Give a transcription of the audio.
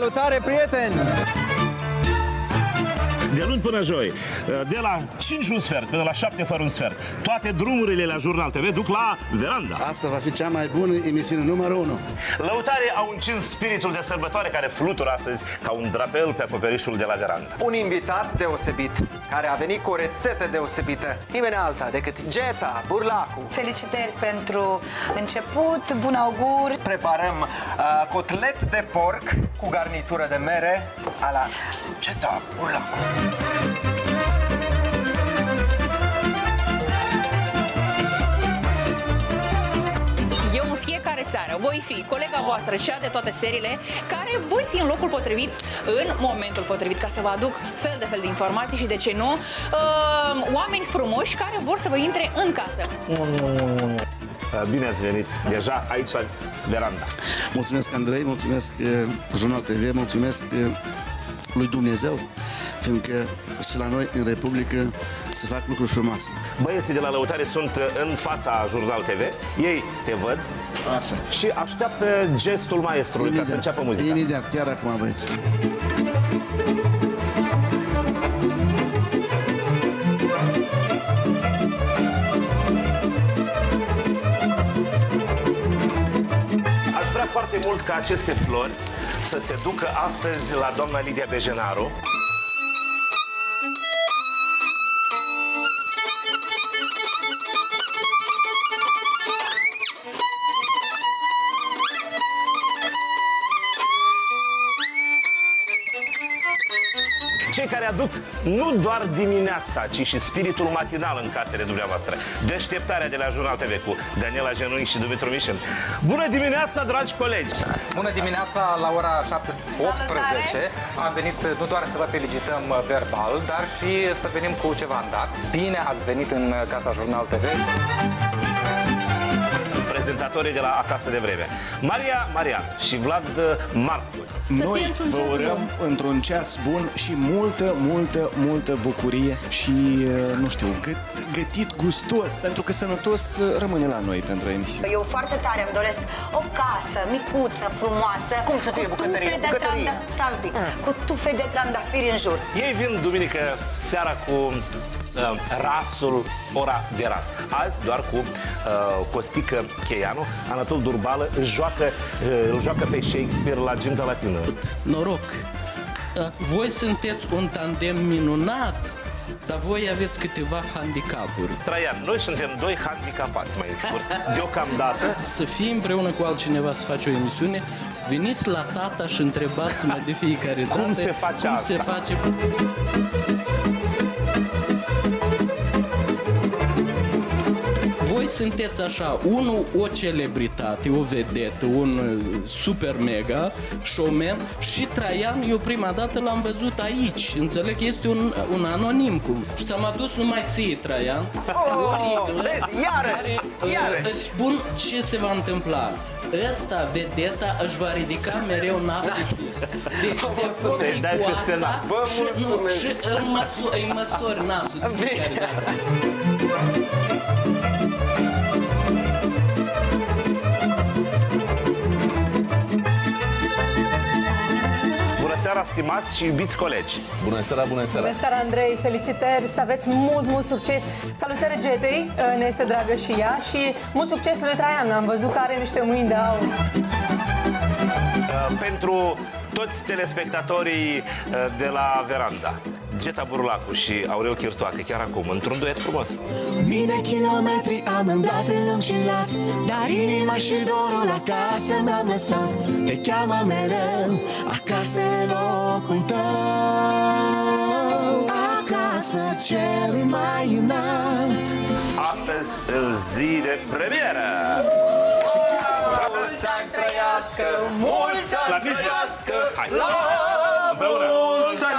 Salutare, prieteni! De luni până joi, de la 5 un sfert până la 7 fără un sfert, toate drumurile la Jurnal TV duc la Veranda. Asta va fi cea mai bună emisiune, numărul 1. Lăutarii au încins spiritul de sărbătoare care flutură astăzi ca un drapel pe acoperișul de la Veranda. Un invitat deosebit, care a venit cu o rețetă deosebită, nimeni alta decât Geta Burlacu. Felicitări pentru început, bun augur! Preparăm cotlet de porc cu garnitură de mere a la Geta Burlacu. Eu în fiecare seară voi fi colega voastră, cea de toate seriile, care voi fi în locul potrivit, în momentul potrivit, ca să vă aduc fel de informații și, de ce nu, oameni frumoși care vor să vă intre în casă. Bine ați venit deja aici la Veranda. Mulțumesc, Andrei, mulțumesc Jurnal TV, mulțumesc lui Dumnezeu, fiindcă și la noi în Republică se fac lucruri frumoase. Băieții de la Lăutare sunt în fața Jurnal TV, ei te văd. Așa. Și așteaptă gestul maestrului ca să înceapă muzica. Imediat, chiar acum, băieți. Aș vrea foarte mult ca aceste flori să se ducă astăzi la doamna Lidia Bejenaru. Cei care aduc nu doar dimineața, ci și spiritul matinal în casele dumneavoastră. Deșteptarea de la Jurnal TV cu Daniela Genunchi și Dumitru Mișin. Bună dimineața, dragi colegi! Bună dimineața, la ora 18. Am venit nu doar să vă felicităm verbal, dar și să venim cu ceva în dat. Bine ați venit în casa Jurnal TV. Prezentatorii de la Acasă de Vreme, Maria Marian și Vlad Marcu. Noi vă urăm într-un ceas bun și multă bucurie și, nu știu, gătit gustos, pentru că sănătos rămâne la noi pentru emisiune. Eu foarte tare îmi doresc o casă micuță, frumoasă. Cum să fie bucătărie? Stai un pic. Cu tufe de trandafiri în jur. Ei vin duminică seara cu rasul, ora de ras. Azi doar cu Costică Cheianu. Anatol Durbală îl joacă pe Shakespeare la Ginta Latină. Noroc! Voi sunteți un tandem minunat, dar voi aveți câteva handicapuri. Traian, noi suntem doi handicapați, mai scurt, deocamdată. Să fii împreună cu altcineva să faci o emisiune, veniți la tata și întrebați-mă de fiecare dată cum se face asta. Se face. Voi sunteți așa, unul o celebritate, o vedetă, un super mega showman, și Traian, eu prima dată l-am văzut aici. Înțeleg că este un anonim cum. Și s-am adus numai ție, Traian. Iarăși! Îți spun ce se va întâmpla. Ăsta, vedeta, își va ridica mereu nasul sus. Deci te porni cu asta și îi măsori nasul de fiecare dată. Bună seara, stimați și iubiți colegi! Bună seara, bună seara! Bună seara, Andrei! Felicitări, să aveți mult succes! Salutări Getei, ne este dragă și ea, și mult succes lui Traian. Am văzut că are niște mâini de aur. Pentru toți telespectatorii de la Veranda, Geta Burlacu și Aurel Chirtoacă, chiar acum, într-un duet frumos. Mii de kilometri am îmblat în lung și lat, dar inima și dorul acasă mi-am lăsat. Te cheamă mereu, acasă e locul tău. Acasă, cerul mai înalt. Astăzi, zi de premieră! Mulți ani trăiască, mulți ani trăiască, la mulți ani!